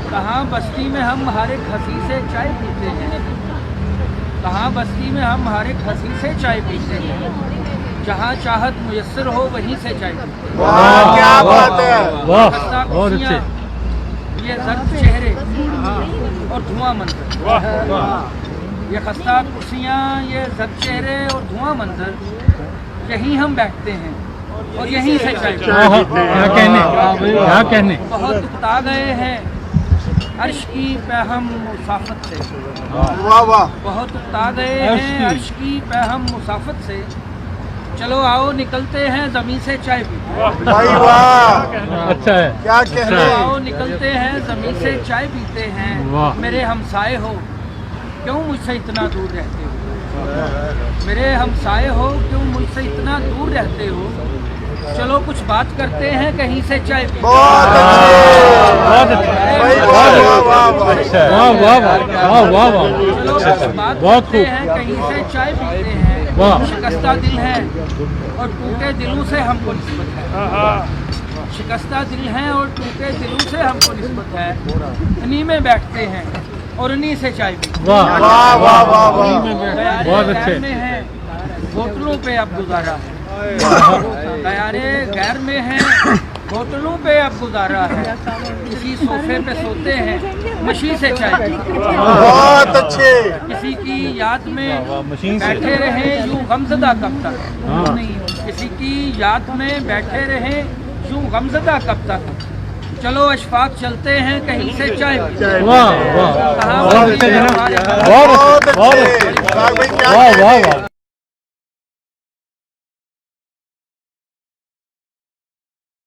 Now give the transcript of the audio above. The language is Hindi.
कहाँ बस्ती में हम हर एक हंसी से चाय पीते हैं, कहाँ बस्ती में हम हर एक हंसी से चाय पीते हैं, जहाँ चाहत मुयस्सर हो वहीं से चाय पीते हैं। वाह क्या बात है, वाह बहुत अच्छे। ये जर्द चेहरे और धुआं मंजर, ये खस्ता कुर्सियाँ, ये जर्द चेहरे और धुआं मंजर, यहीं हम बैठते हैं और यहीं से चाय पीते हैं। क्या कहने बहुत उकता गए हैं अर्श की पैहम मुसाफत से, वाह वाह, बहुत उकता गए हैं अर्श की पैहम मुसाफत से, चलो आओ निकलते हैं ज़मीन से चाय पीते। भाई वाह, अच्छा है, क्या कहने। आओ निकलते हैं ज़मीन से चाय पीते हैं, मेरे हमसाए हो क्यों मुझसे इतना दूर रहते हो, मेरे हमसाए हो क्यों मुझसे इतना दूर रहते हो, चलो कुछ बात करते हैं कहीं से चाय पीते। बहुत बहुत अच्छे, वाह वाह वाह वाह वाह, चलो कुछ बात करते हैं कहीं से चाय पीते हैं, शिकस्ता दिल है और टूटे दिलों से हमको निस्बत है, शिकस्ता दिल है और टूटे दिलों से हमको निस्बत है, इन्हीं में बैठते हैं और इन्हीं से चाय पीते हैं। वाह वाह वाह वाह वाह, बहुत अच्छे। में है होटलों पे अब गुजारा है, तैयारे गैर में है होटलों पे अब गुजारा है, किसी सोफे पे सोते हैं मशी से चाय पीते हैं। बहुत अच्छे, किसी की याद में बैठे रहे यूं गमज़दा कब तक, नहीं किसी की याद में बैठे रहे यूं गमज़दा कब तक, चलो अशफाक चलते हैं कहीं से चाय पीते। वाह वाह, कहाँ बहुत अच्छे बस्ती में जनाब, हमारे घर, बहुत बहुत बहुत अच्छे, भाई क्या वाह कहने। वाह वाह,